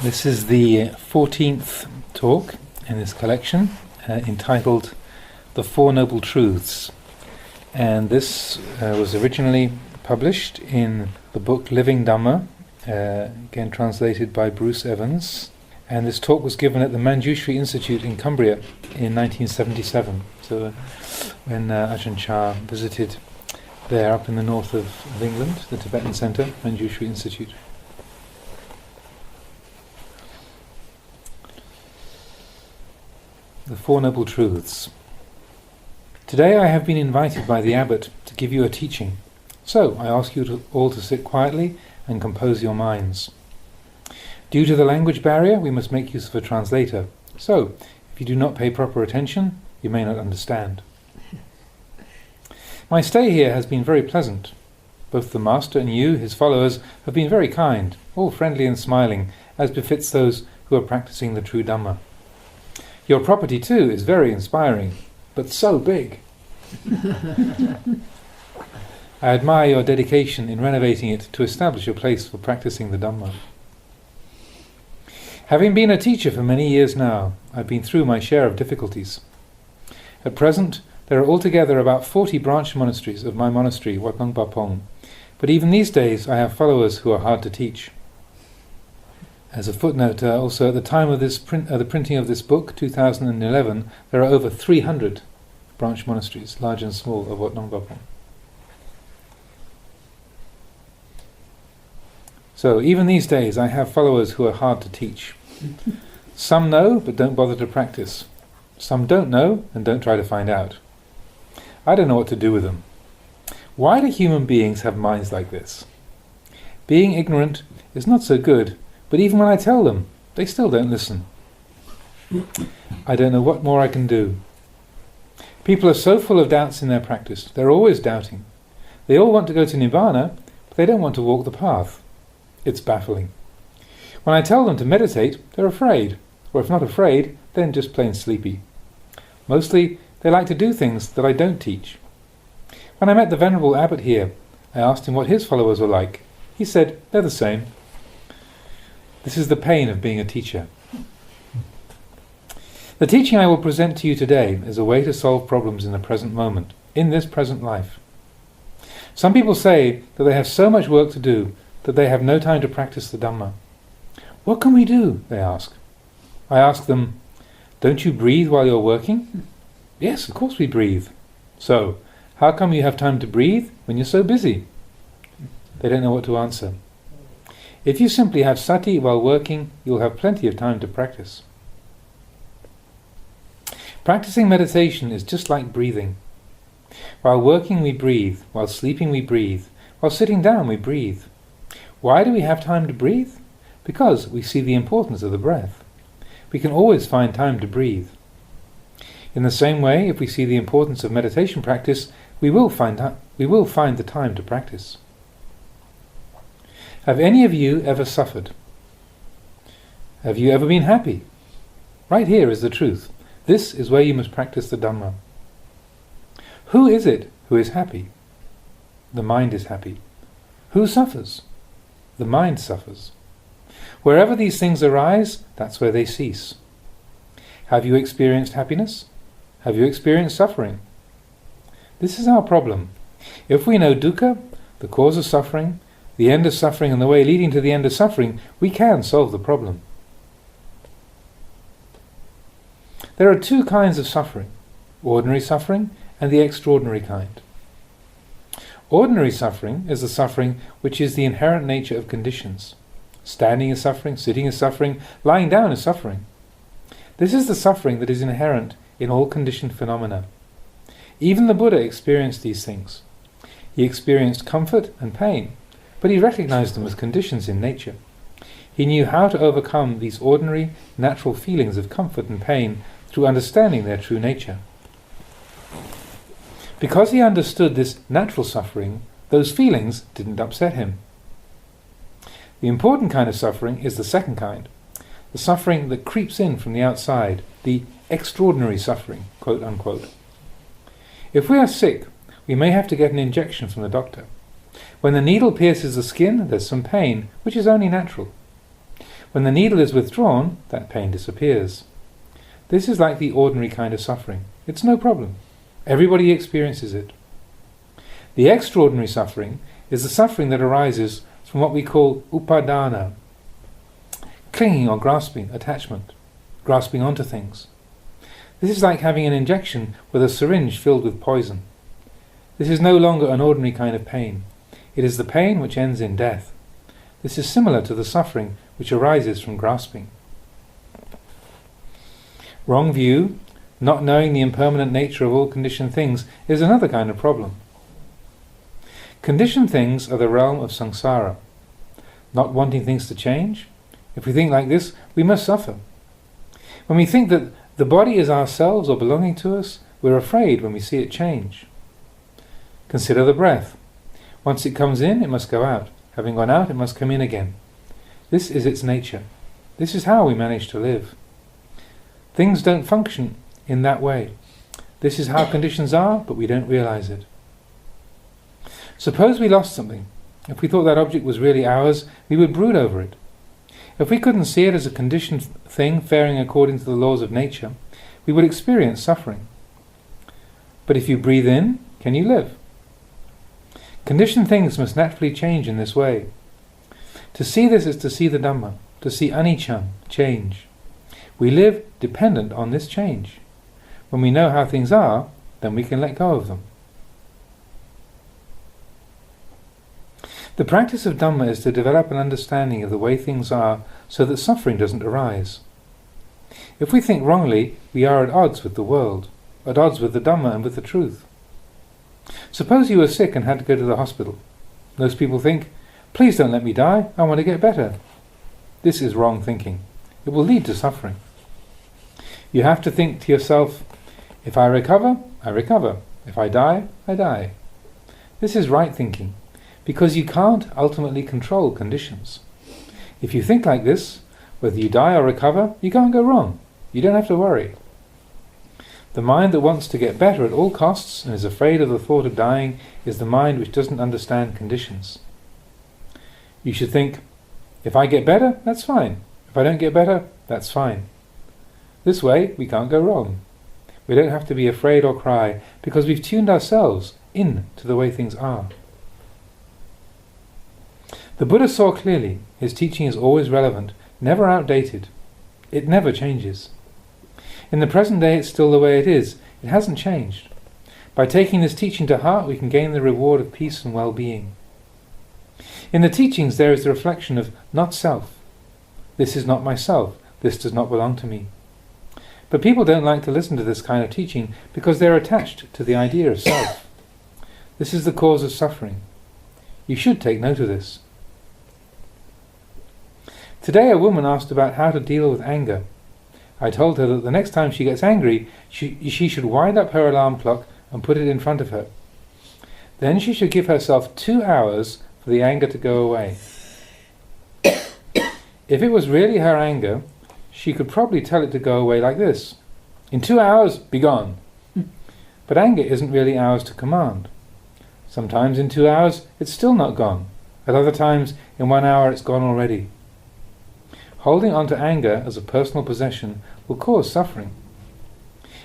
This is the 14th talk in this collection, entitled The Four Noble Truths. And this was originally published in the book Living Dhamma, again translated by Bruce Evans. And this talk was given at the Manjushri Institute in Cumbria in 1977. So when Ajahn Chah visited there up in the north of England, the Tibetan Centre, Manjushri Institute. The Four Noble Truths. Today I have been invited by the abbot to give you a teaching. So I ask you all to sit quietly and compose your minds. Due to the language barrier, we must make use of a translator. So, if you do not pay proper attention, you may not understand. My stay here has been very pleasant. Both the Master and you, his followers, have been very kind, all friendly and smiling, as befits those who are practicing the true Dhamma. Your property too is very inspiring, but so big. I admire your dedication in renovating it to establish a place for practicing the Dhamma. Having been a teacher for many years now, I've been through my share of difficulties. At present, there are altogether about 40 branch monasteries of my monastery, Wat Nong Bapong, but even these days I have followers who are hard to teach. As a footnote, also at the time of this the printing of this book, 2011, there are over 300 branch monasteries, large and small, of Wat Nong Bapong. So even these days I have followers who are hard to teach. Some know but don't bother to practice. Some don't know and don't try to find out. I don't know what to do with them. Why do human beings have minds like this? Being ignorant is not so good, but even when I tell them, they still don't listen. I don't know what more I can do. People are so full of doubts in their practice. They're always doubting. They all want to go to Nibbana, but they don't want to walk the path. It's baffling. When I tell them to meditate, they're afraid, or if not afraid, then just plain sleepy. Mostly, they like to do things that I don't teach. When I met the Venerable Abbot here, I asked him what his followers were like. He said, they're the same. This is the pain of being a teacher. The teaching I will present to you today is a way to solve problems in the present moment, in this present life. Some people say that they have so much work to do that they have no time to practice the Dhamma. What can we do? They ask. I ask them, don't you breathe while you're working? Yes, of course we breathe. So, how come you have time to breathe when you're so busy? They don't know what to answer. If you simply have sati while working, you'll have plenty of time to practice. Practicing meditation is just like breathing. While working we breathe, while sleeping we breathe, while sitting down we breathe. Why do we have time to breathe? Because we see the importance of the breath. We can always find time to breathe. In the same way, if we see the importance of meditation practice, we will find the time to practice. Have any of you ever suffered? Have you ever been happy? Right here is the truth. This is where you must practice the Dhamma. Who is it who is happy? The mind is happy. Who suffers? The mind suffers. Wherever these things arise, that's where they cease. Have you experienced happiness? Have you experienced suffering? This is our problem. If we know dukkha, the cause of suffering, the end of suffering and the way leading to the end of suffering, we can solve the problem. There are two kinds of suffering, ordinary suffering and the extraordinary kind. Ordinary suffering is the suffering which is the inherent nature of conditions. Standing is suffering, sitting is suffering, lying down is suffering. This is the suffering that is inherent in all conditioned phenomena. Even the Buddha experienced these things. He experienced comfort and pain, but he recognized them as conditions in nature. He knew how to overcome these ordinary, natural feelings of comfort and pain through understanding their true nature. Because he understood this natural suffering, those feelings didn't upset him. The important kind of suffering is the second kind, the suffering that creeps in from the outside, the extraordinary suffering, quote unquote. If we are sick, we may have to get an injection from the doctor. When the needle pierces the skin, there's some pain, which is only natural. When the needle is withdrawn, that pain disappears. This is like the ordinary kind of suffering. It's no problem. Everybody experiences it. The extraordinary suffering is the suffering that arises from what we call upadana, clinging or grasping, attachment, grasping onto things. This is like having an injection with a syringe filled with poison. This is no longer an ordinary kind of pain. It is the pain which ends in death. This is similar to the suffering which arises from grasping. Wrong view, not knowing the impermanent nature of all conditioned things, is another kind of problem. Conditioned things are the realm of samsara. Not wanting things to change, if we think like this, we must suffer. When we think that the body is ourselves or belonging to us, we're afraid when we see it change. Consider the breath. Once it comes in, it must go out. Having gone out, it must come in again. This is its nature. This is how we manage to live. Things don't function in that way. This is how conditions are, but we don't realize it. Suppose we lost something. If we thought that object was really ours, we would brood over it. If we couldn't see it as a conditioned thing faring according to the laws of nature, we would experience suffering. But if you breathe in, can you live? Conditioned things must naturally change in this way. To see this is to see the Dhamma, to see anicca, change. We live dependent on this change. When we know how things are, then we can let go of them. The practice of Dhamma is to develop an understanding of the way things are so that suffering doesn't arise. If we think wrongly, we are at odds with the world, at odds with the Dhamma and with the truth. Suppose you were sick and had to go to the hospital. Most people think, please don't let me die, I want to get better. This is wrong thinking. It will lead to suffering. You have to think to yourself, if I recover, I recover. If I die, I die. This is right thinking, because you can't ultimately control conditions. If you think like this, whether you die or recover, you can't go wrong. You don't have to worry. The mind that wants to get better at all costs and is afraid of the thought of dying is the mind which doesn't understand conditions. You should think, if I get better, that's fine. If I don't get better, that's fine. This way, we can't go wrong. We don't have to be afraid or cry, because we've tuned ourselves in to the way things are. The Buddha saw clearly, his teaching is always relevant, never outdated. It never changes. In the present day it's still the way it is. It hasn't changed. By taking this teaching to heart we can gain the reward of peace and well-being. In the teachings there is the reflection of not self. This is not myself. This does not belong to me. But people don't like to listen to this kind of teaching because they're attached to the idea of self. This is the cause of suffering. You should take note of this. Today a woman asked about how to deal with anger. I told her that the next time she gets angry, she should wind up her alarm clock and put it in front of her. Then she should give herself 2 hours for the anger to go away. If it was really her anger, she could probably tell it to go away like this. In 2 hours, be gone. But anger isn't really ours to command. Sometimes in 2 hours it's still not gone. At other times in 1 hour it's gone already. Holding on to anger as a personal possession will cause suffering.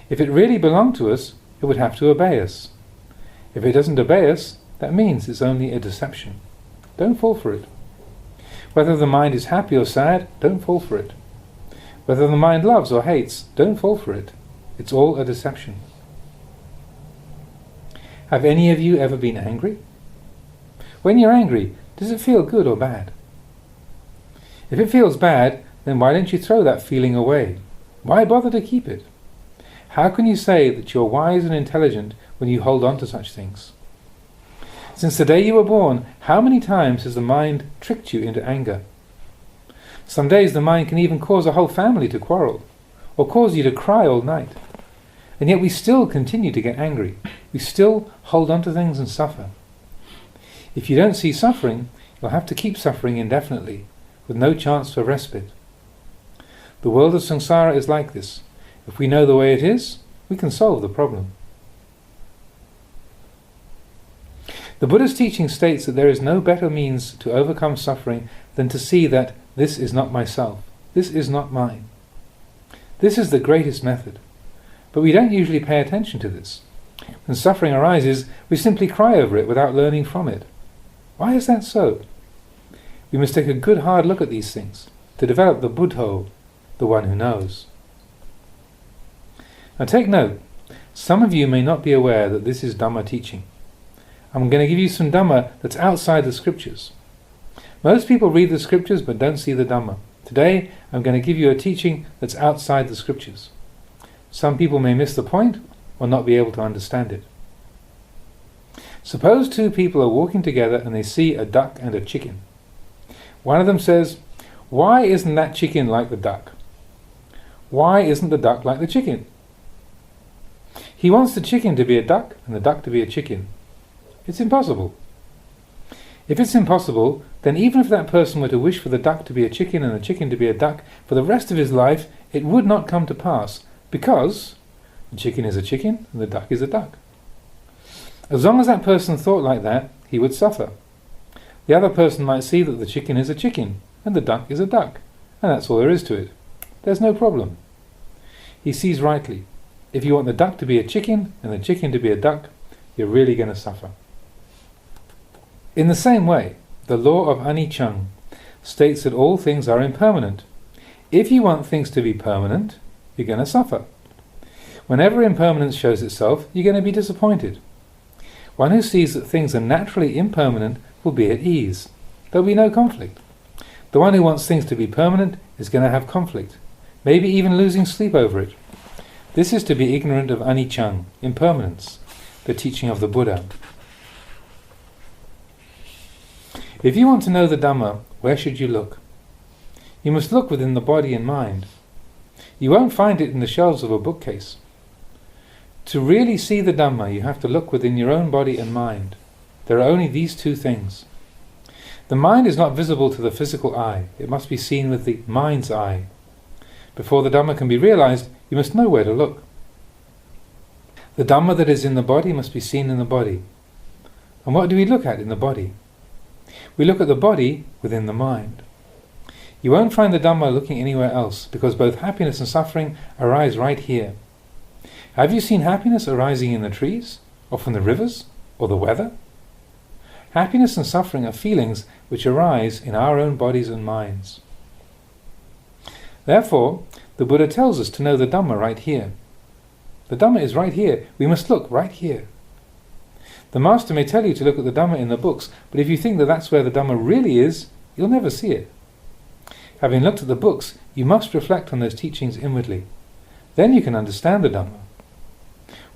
If it really belonged to us, it would have to obey us. If it doesn't obey us, that means it's only a deception. Don't fall for it. Whether the mind is happy or sad, don't fall for it. Whether the mind loves or hates, don't fall for it. It's all a deception. Have any of you ever been angry? When you're angry, does it feel good or bad? If it feels bad, then why don't you throw that feeling away? Why bother to keep it? How can you say that you're wise and intelligent when you hold on to such things? Since the day you were born, how many times has the mind tricked you into anger? Some days the mind can even cause a whole family to quarrel, or cause you to cry all night. And yet we still continue to get angry. We still hold on to things and suffer. If you don't see suffering, you'll have to keep suffering indefinitely, with no chance for respite. The world of samsara is like this. If we know the way it is, we can solve the problem. The Buddha's teaching states that there is no better means to overcome suffering than to see that This is not myself. This is not mine. This is the greatest method. But we don't usually pay attention to this. When suffering arises, we simply cry over it without learning from it. Why is that so? We must take a good hard look at these things to develop the Buddho, the one who knows. Now take note, some of you may not be aware that this is Dhamma teaching. I'm going to give you some Dhamma that's outside the scriptures. Most people read the scriptures but don't see the Dhamma. Today I'm going to give you a teaching that's outside the scriptures. Some people may miss the point or not be able to understand it. Suppose two people are walking together and they see a duck and a chicken. One of them says, "Why isn't that chicken like the duck? Why isn't the duck like the chicken?" He wants the chicken to be a duck and the duck to be a chicken. It's impossible. If it's impossible, then even if that person were to wish for the duck to be a chicken and the chicken to be a duck, for the rest of his life it would not come to pass, because the chicken is a chicken and the duck is a duck. As long as that person thought like that, he would suffer. The other person might see that the chicken is a chicken and the duck is a duck, and that's all there is to it. There's no problem. He sees rightly. If you want the duck to be a chicken and the chicken to be a duck, you're really going to suffer. In the same way, the law of anicca states that all things are impermanent. If you want things to be permanent, you're going to suffer. Whenever impermanence shows itself, you're going to be disappointed. One who sees that things are naturally impermanent will be at ease. There'll be no conflict. The one who wants things to be permanent is going to have conflict, maybe even losing sleep over it. This is to be ignorant of anicca, impermanence, the teaching of the Buddha. If you want to know the Dhamma, where should you look? You must look within the body and mind. You won't find it in the shelves of a bookcase. To really see the Dhamma, you have to look within your own body and mind. There are only these two things. The mind is not visible to the physical eye. It must be seen with the mind's eye. Before the Dhamma can be realized, you must know where to look. The Dhamma that is in the body must be seen in the body. And what do we look at in the body? We look at the body within the mind. You won't find the Dhamma looking anywhere else, because both happiness and suffering arise right here. Have you seen happiness arising in the trees, or from the rivers, or the weather? Happiness and suffering are feelings which arise in our own bodies and minds. Therefore, the Buddha tells us to know the Dhamma right here. The Dhamma is right here. We must look right here. The Master may tell you to look at the Dhamma in the books, but if you think that that's where the Dhamma really is, you'll never see it. Having looked at the books, you must reflect on those teachings inwardly. Then you can understand the Dhamma.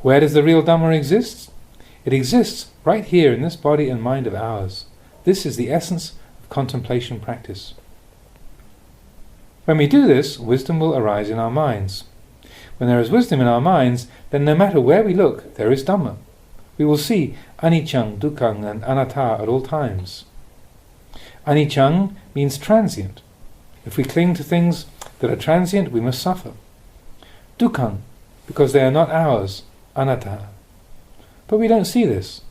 Where does the real Dhamma exist? It exists right here in this body and mind of ours. This is the essence of contemplation practice. When we do this, wisdom will arise in our minds. When there is wisdom in our minds, then no matter where we look, there is Dhamma. We will see anicca, dukkha and anatta at all times. Anicca means transient. If we cling to things that are transient, we must suffer. Dukkha, because they are not ours, anatta. But we don't see this.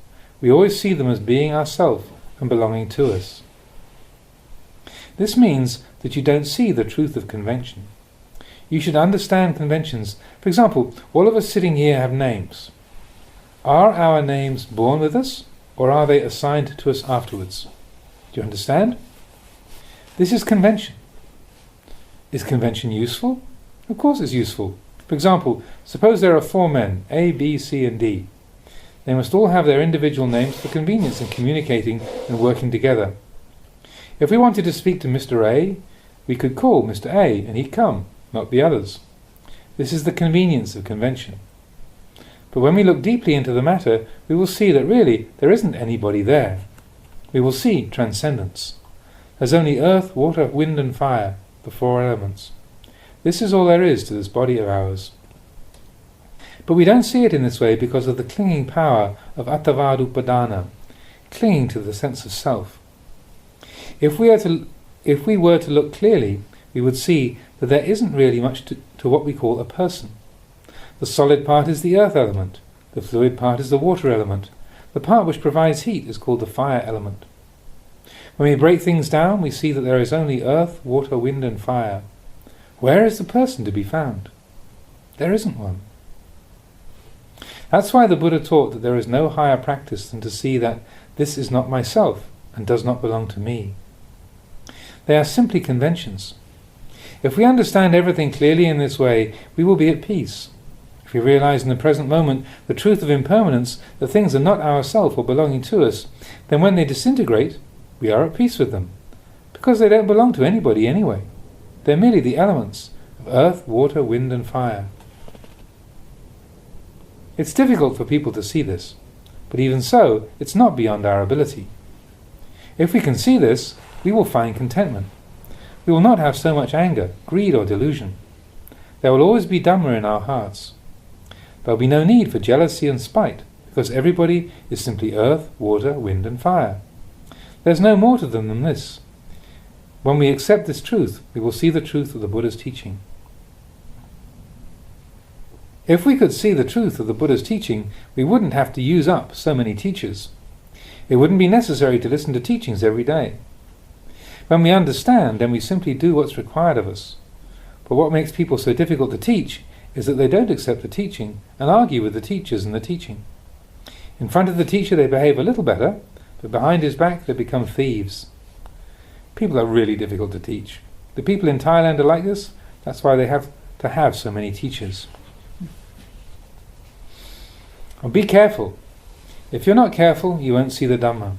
We always see them as being ourself and belonging to us. This means that you don't see the truth of convention. You should understand conventions. For example, all of us sitting here have names. Are our names born with us, or are they assigned to us afterwards? Do you understand? This is convention. Is convention useful? Of course it's useful. For example, suppose there are 4 men, A, B, C and D. They must all have their individual names for convenience in communicating and working together. If we wanted to speak to Mr. A, we could call Mr. A and he'd come, not the others. This is the convenience of convention. But when we look deeply into the matter, we will see that really there isn't anybody there. We will see transcendence. There's only earth, water, wind and fire, the 4 elements. This is all there is to this body of ours. But we don't see it in this way because of the clinging power of attavad upadana, clinging to the sense of self. If we were to look clearly, we would see that there isn't really much to what we call a person. The solid part is the earth element, the fluid part is the water element, the part which provides heat is called the fire element. When we break things down, we see that there is only earth, water, wind and fire. Where is the person to be found? There isn't one. That's why the Buddha taught that there is no higher practice than to see that this is not myself and does not belong to me. They are simply conventions. If we understand everything clearly in this way, we will be at peace. If we realize in the present moment the truth of impermanence, that things are not ourself or belonging to us, then when they disintegrate, we are at peace with them, because they don't belong to anybody anyway. They're merely the elements of earth, water, wind and fire. It's difficult for people to see this, but even so, it's not beyond our ability. If we can see this, we will find contentment. We will not have so much anger, greed or delusion. There will always be Dhamma in our hearts. There will be no need for jealousy and spite, because everybody is simply earth, water, wind and fire. There's no more to them than this. When we accept this truth, we will see the truth of the Buddha's teaching. If we could see the truth of the Buddha's teaching, we wouldn't have to use up so many teachers. It wouldn't be necessary to listen to teachings every day. When we understand, then we simply do what's required of us. But what makes people so difficult to teach is that they don't accept the teaching and argue with the teachers and the teaching. In front of the teacher they behave a little better, but behind his back they become thieves. People are really difficult to teach. The people in Thailand are like this. That's why they have to have so many teachers. Well, be careful. If you're not careful, you won't see the Dhamma.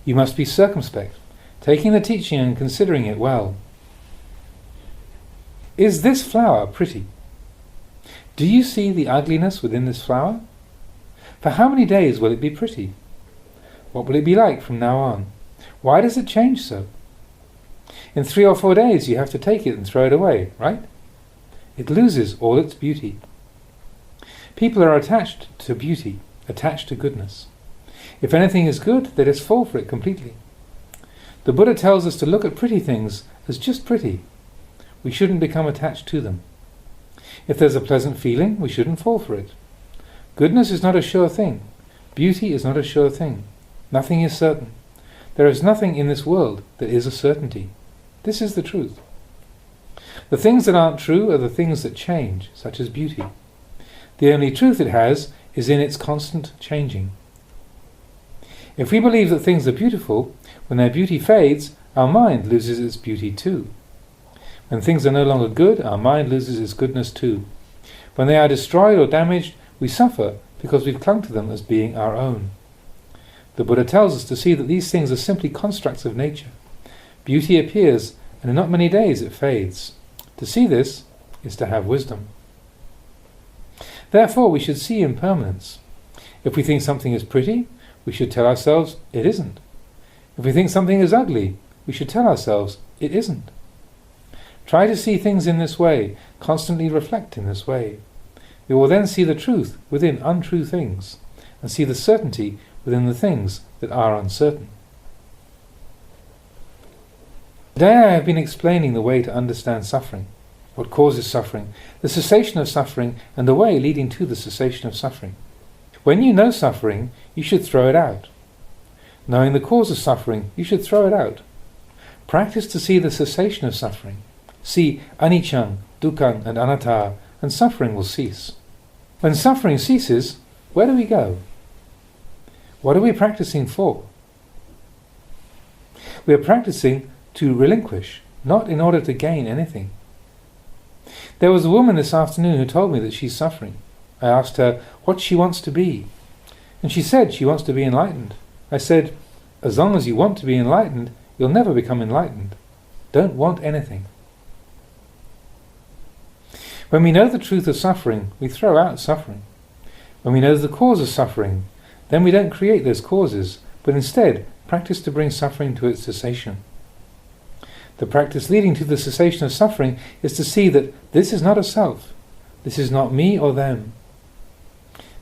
You must be circumspect, taking the teaching and considering it well. Is this flower pretty? Do you see the ugliness within this flower? For how many days will it be pretty? What will it be like from now on? Why does it change so? In 3 or 4 days you have to take it and throw it away, right? It loses all its beauty. People are attached to beauty, attached to goodness. If anything is good, they just fall for it completely. The Buddha tells us to look at pretty things as just pretty. We shouldn't become attached to them. If there's a pleasant feeling, we shouldn't fall for it. Goodness is not a sure thing. Beauty is not a sure thing. Nothing is certain. There is nothing in this world that is a certainty. This is the truth. The things that aren't true are the things that change, such as beauty. The only truth it has is in its constant changing. If we believe that things are beautiful, when their beauty fades, our mind loses its beauty too. When things are no longer good, our mind loses its goodness too. When they are destroyed or damaged, we suffer because we've clung to them as being our own. The Buddha tells us to see that these things are simply constructs of nature. Beauty appears, and in not many days it fades. To see this is to have wisdom. Therefore, we should see impermanence. If we think something is pretty, we should tell ourselves it isn't. If we think something is ugly, we should tell ourselves it isn't. Try to see things in this way, constantly reflect in this way. We will then see the truth within untrue things, and see the certainty within the things that are uncertain. Today I have been explaining the way to understand suffering, what causes suffering, the cessation of suffering, and the way leading to the cessation of suffering. When you know suffering, you should throw it out. Knowing the cause of suffering, you should throw it out. Practice to see the cessation of suffering. See anicca, dukkha and anatta, and suffering will cease. When suffering ceases, where do we go? What are we practicing for? We are practicing to relinquish, not in order to gain anything. There was a woman this afternoon who told me that she's suffering. I asked her what she wants to be, and she said she wants to be enlightened. I said, as long as you want to be enlightened, you'll never become enlightened. Don't want anything. When we know the truth of suffering, we throw out suffering. When we know the cause of suffering, then we don't create those causes, but instead practice to bring suffering to its cessation. The practice leading to the cessation of suffering is to see that this is not a self, this is not me or them.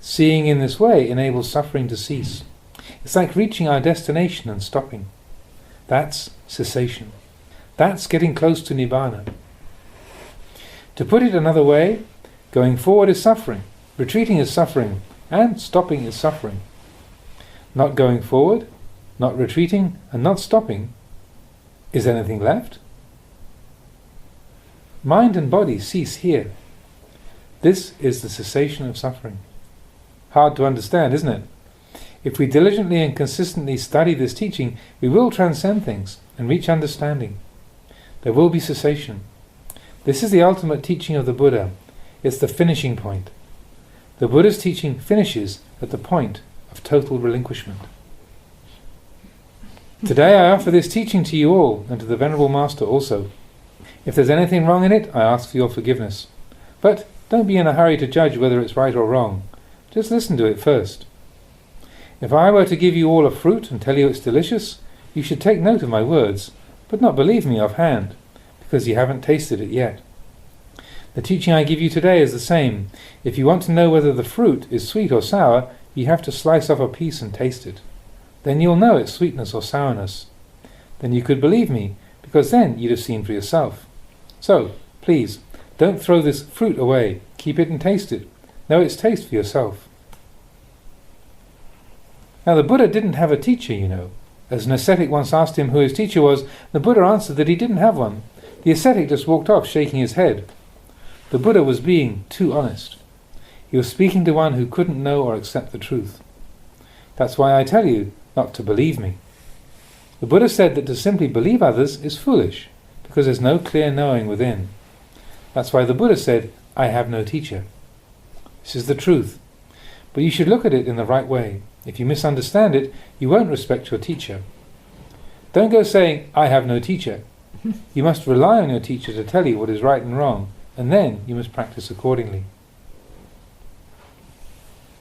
Seeing in this way enables suffering to cease. It's like reaching our destination and stopping. That's cessation. That's getting close to Nibbana. To put it another way, going forward is suffering, retreating is suffering, and stopping is suffering. Not going forward, not retreating, and not stopping Is anything left? Mind and body cease here. This is the cessation of suffering. Hard to understand, isn't it? If we diligently and consistently study this teaching, we will transcend things and reach understanding. There will be cessation. This is the ultimate teaching of the Buddha. It's the finishing point. The Buddha's teaching finishes at the point of total relinquishment. Today I offer this teaching to you all and to the Venerable Master also. If there's anything wrong in it, I ask for your forgiveness. But don't be in a hurry to judge whether it's right or wrong. Just listen to it first. If I were to give you all a fruit and tell you it's delicious, you should take note of my words, but not believe me offhand, because you haven't tasted it yet. The teaching I give you today is the same. If you want to know whether the fruit is sweet or sour, you have to slice off a piece and taste it. Then you'll know its sweetness or sourness. Then you could believe me, because then you'd have seen for yourself. So, please, don't throw this fruit away. Keep it and taste it. Know its taste for yourself. Now the Buddha didn't have a teacher, you know. As an ascetic once asked him who his teacher was, the Buddha answered that he didn't have one. The ascetic just walked off shaking his head. The Buddha was being too honest. He was speaking to one who couldn't know or accept the truth. That's why I tell you not to believe me. The Buddha said that to simply believe others is foolish, because there's no clear knowing within. That's why the Buddha said, I have no teacher. This is the truth. But you should look at it in the right way. If you misunderstand it, you won't respect your teacher. Don't go saying, I have no teacher. You must rely on your teacher to tell you what is right and wrong, and then you must practice accordingly.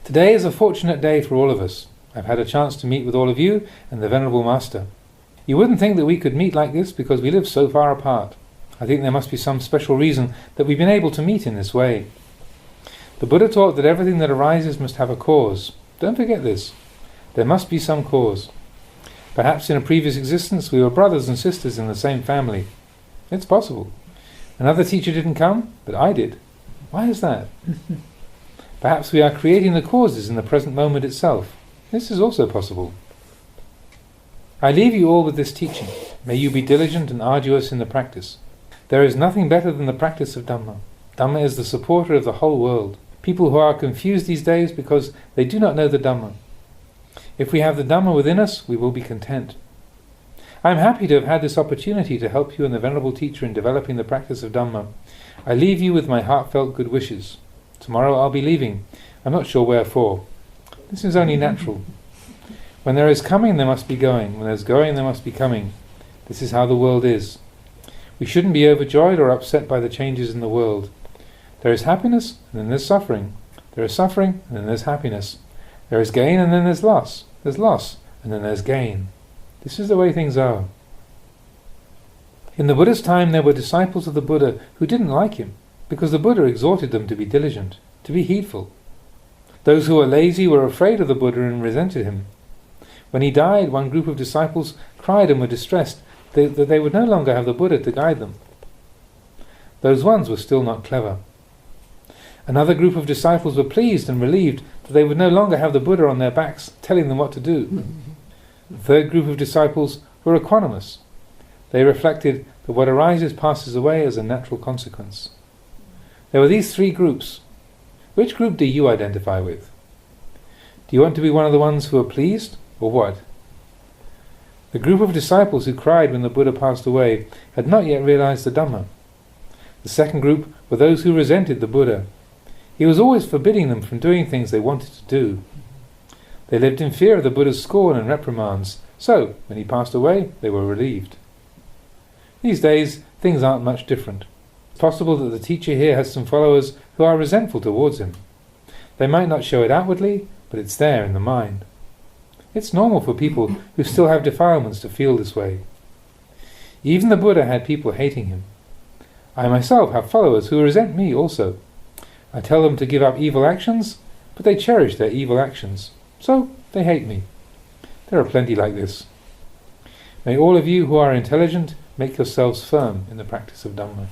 Today is a fortunate day for all of us. I've had a chance to meet with all of you and the Venerable Master. You wouldn't think that we could meet like this because we live so far apart. I think there must be some special reason that we've been able to meet in this way. The Buddha taught that everything that arises must have a cause. Don't forget this. There must be some cause. Perhaps in a previous existence we were brothers and sisters in the same family. It's possible. Another teacher didn't come, but I did. Why is that? Perhaps we are creating the causes in the present moment itself. This is also possible. I leave you all with this teaching. May you be diligent and arduous in the practice. There is nothing better than the practice of Dhamma. Dhamma is the supporter of the whole world. People who are confused these days because they do not know the Dhamma. If we have the Dhamma within us, we will be content. I am happy to have had this opportunity to help you and the Venerable Teacher in developing the practice of Dhamma. I leave you with my heartfelt good wishes. Tomorrow I'll be leaving. I'm not sure where for. This is only natural. When there is coming, there must be going. When there's going, there must be coming. This is how the world is. We shouldn't be overjoyed or upset by the changes in the world. There is happiness, and then there's suffering. There is suffering, and then there's happiness. There is gain, and then there's loss. There's loss, and then there's gain. This is the way things are. In the Buddha's time, there were disciples of the Buddha who didn't like him, because the Buddha exhorted them to be diligent, to be heedful. Those who were lazy were afraid of the Buddha and resented him. When he died, one group of disciples cried and were distressed that they would no longer have the Buddha to guide them. Those ones were still not clever. Another group of disciples were pleased and relieved that they would no longer have the Buddha on their backs telling them what to do. The third group of disciples were equanimous. They reflected that what arises passes away as a natural consequence. There were these three groups. Which group do you identify with? Do you want to be one of the ones who are pleased, or what? The group of disciples who cried when the Buddha passed away had not yet realized the Dhamma. The second group were those who resented the Buddha. He was always forbidding them from doing things they wanted to do. They lived in fear of the Buddha's scorn and reprimands, so when he passed away, they were relieved. These days, things aren't much different. It's possible that the teacher here has some followers who are resentful towards him. They might not show it outwardly, but it's there in the mind. It's normal for people who still have defilements to feel this way. Even the Buddha had people hating him. I myself have followers who resent me also. I tell them to give up evil actions, but they cherish their evil actions, so they hate me. There are plenty like this. May all of you who are intelligent make yourselves firm in the practice of Dhamma.